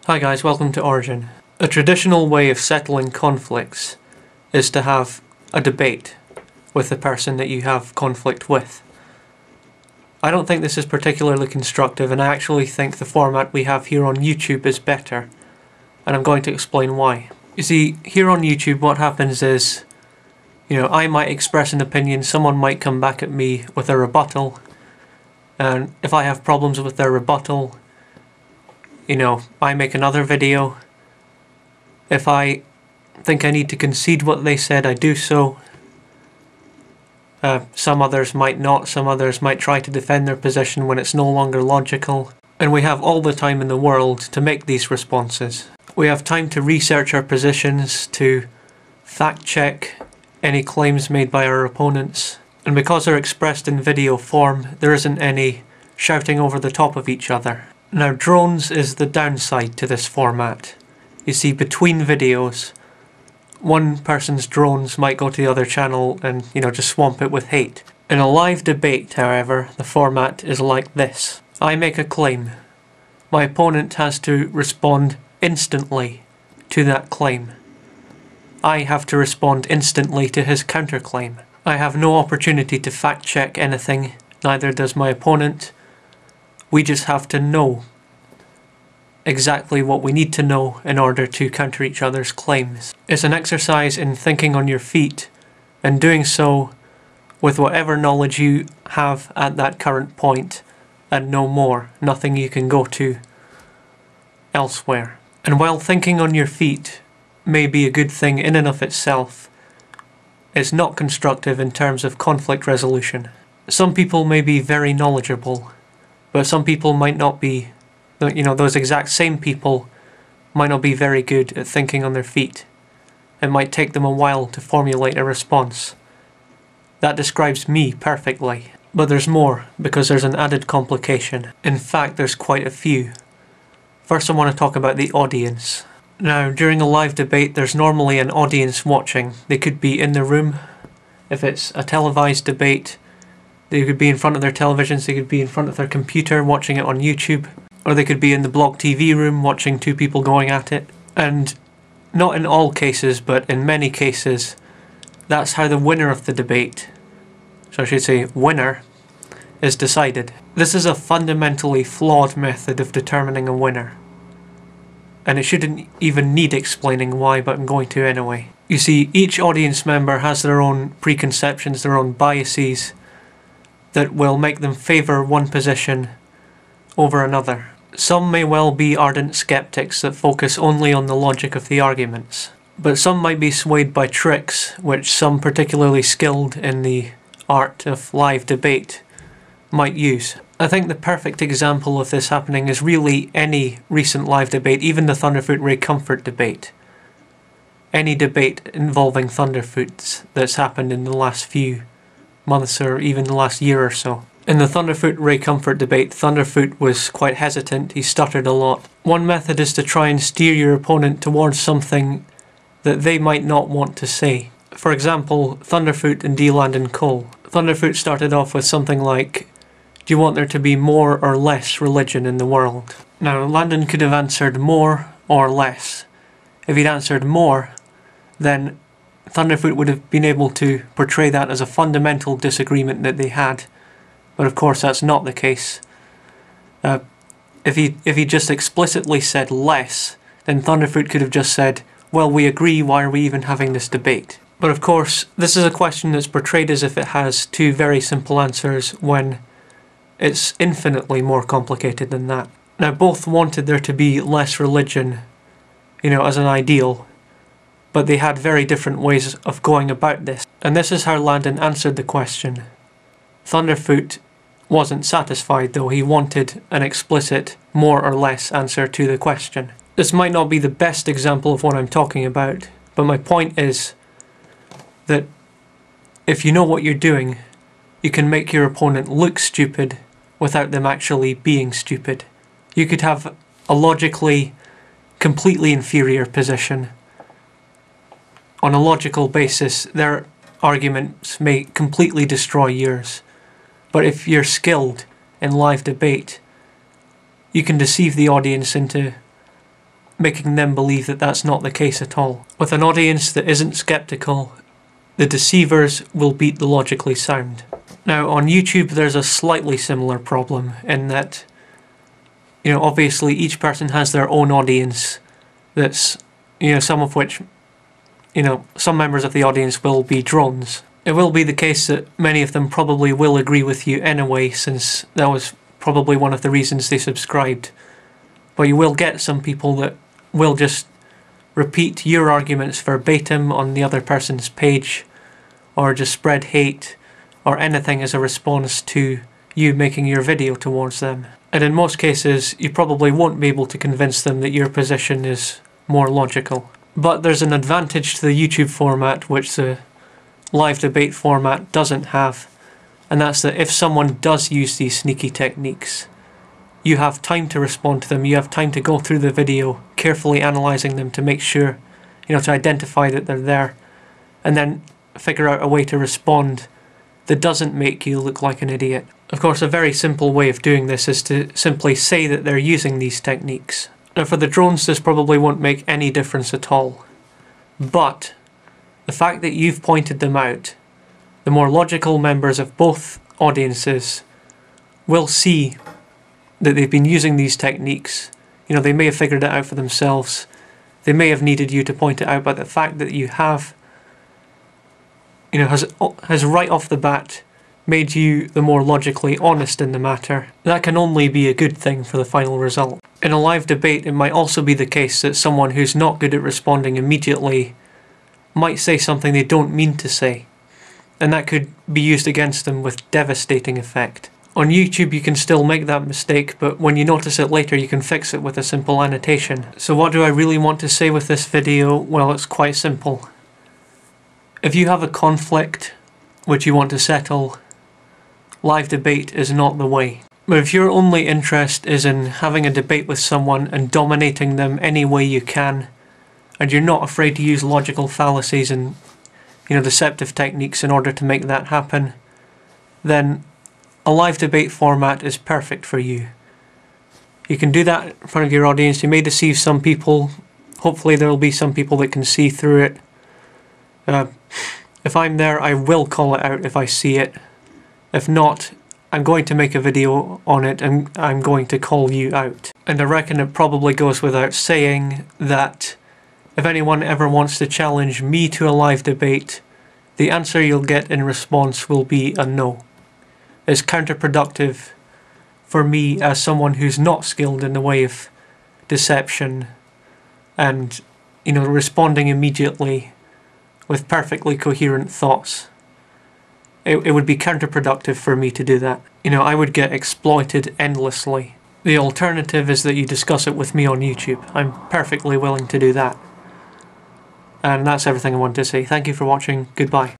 Hi guys, welcome to Origin. A traditional way of settling conflicts is to have a debate with the person that you have conflict with. I don't think this is particularly constructive, and I actually think the format we have here on YouTube is better, and I'm going to explain why. You see, here on YouTube what happens is, I might express an opinion, someone might come back at me with a rebuttal, and if I have problems with their rebuttal, I make another video. If I think I need to concede what they said, I do so. Some others might not, some others might try to defend their position when it's no longer logical. And we have all the time in the world to make these responses. We have time to research our positions, to fact check any claims made by our opponents. And because they're expressed in video form, there isn't any shouting over the top of each other. Now, drones is the downside to this format. You see, between videos, one person's drones might go to the other channel and, just swamp it with hate. In a live debate, however, the format is like this. I make a claim. My opponent has to respond instantly to that claim. I have to respond instantly to his counterclaim. I have no opportunity to fact check anything, neither does my opponent. We just have to know exactly what we need to know in order to counter each other's claims. It's an exercise in thinking on your feet and doing so with whatever knowledge you have at that current point and no more, nothing you can go to elsewhere. And while thinking on your feet may be a good thing in and of itself, it's not constructive in terms of conflict resolution. Some people may be very knowledgeable, but some people might not be, those exact same people might not be very good at thinking on their feet. It might take them a while to formulate a response. That describes me perfectly. But there's more, because there's an added complication. In fact, there's quite a few. First, I want to talk about the audience. Now, during a live debate, there's normally an audience watching. They could be in the room. If it's a televised debate, they could be in front of their televisions, they could be in front of their computer watching it on YouTube, or they could be in the Blog TV room watching two people going at it. And not in all cases, but in many cases, that's how the winner of the debate, so I should say winner, is decided. This is a fundamentally flawed method of determining a winner. And it shouldn't even need explaining why, but I'm going to anyway. You see, each audience member has their own preconceptions, their own biases, that will make them favour one position over another. Some may well be ardent skeptics that focus only on the logic of the arguments, but some might be swayed by tricks which some particularly skilled in the art of live debate might use. I think the perfect example of this happening is really any recent live debate, even the Thunderfoot Ray Comfort debate. Any debate involving Thunderfoots that's happened in the last few months or even the last year or so. In the Thunderfoot Ray Comfort debate, Thunderfoot was quite hesitant, he stuttered a lot. One method is to try and steer your opponent towards something that they might not want to say. For example, Thunderfoot and D. Landon Cole. Thunderfoot started off with something like, do you want there to be more or less religion in the world? Now, Landon could have answered more or less. If he'd answered more, then Thunderfoot would have been able to portray that as a fundamental disagreement that they had, but of course that's not the case. If he just explicitly said less, then Thunderfoot could have just said, well, we agree, why are we even having this debate? But of course, this is a question that's portrayed as if it has two very simple answers when it's infinitely more complicated than that. Now, both wanted there to be less religion, as an ideal, but they had very different ways of going about this. And this is how Landon answered the question. Thunderfoot wasn't satisfied though, he wanted an explicit more or less answer to the question. This might not be the best example of what I'm talking about, but my point is that if you know what you're doing, you can make your opponent look stupid without them actually being stupid. You could have a logically completely inferior position. On a logical basis, their arguments may completely destroy yours. But if you're skilled in live debate, you can deceive the audience into making them believe that that's not the case at all. With an audience that isn't skeptical, the deceivers will beat the logically sound. Now, on YouTube, there's a slightly similar problem in that, obviously each person has their own audience that's, some of which, some members of the audience will be drones. It will be the case that many of them probably will agree with you anyway, since that was probably one of the reasons they subscribed. But you will get some people that will just repeat your arguments verbatim on the other person's page, or just spread hate or anything as a response to you making your video towards them. And in most cases, you probably won't be able to convince them that your position is more logical. But there's an advantage to the YouTube format which the live debate format doesn't have, and that's that if someone does use these sneaky techniques, you have time to respond to them, you have time to go through the video, carefully analysing them to make sure, to identify that they're there, and then figure out a way to respond that doesn't make you look like an idiot. Of course, a very simple way of doing this is to simply say that they're using these techniques. Now for the drones, this probably won't make any difference at all, but the fact that you've pointed them out, the more logical members of both audiences will see that they've been using these techniques. They may have figured it out for themselves, they may have needed you to point it out, but the fact that you have, has right off the bat made you the more logically honest in the matter, that can only be a good thing for the final result. In a live debate, it might also be the case that someone who's not good at responding immediately might say something they don't mean to say, and that could be used against them with devastating effect. On YouTube you can still make that mistake, but when you notice it later you can fix it with a simple annotation. So what do I really want to say with this video? Well, it's quite simple. If you have a conflict which you want to settle, live debate is not the way. But if your only interest is in having a debate with someone and dominating them any way you can, and you're not afraid to use logical fallacies and deceptive techniques in order to make that happen, then a live debate format is perfect for you. You can do that in front of your audience. You may deceive some people. Hopefully there will be some people that can see through it. If I'm there, I will call it out if I see it. If not, I'm going to make a video on it and I'm going to call you out. And I reckon it probably goes without saying that if anyone ever wants to challenge me to a live debate, the answer you'll get in response will be a no. It's counterproductive for me as someone who's not skilled in the way of deception and, responding immediately with perfectly coherent thoughts. It would be counterproductive for me to do that. I would get exploited endlessly. The alternative is that you discuss it with me on YouTube. I'm perfectly willing to do that. And that's everything I want to say. Thank you for watching. Goodbye.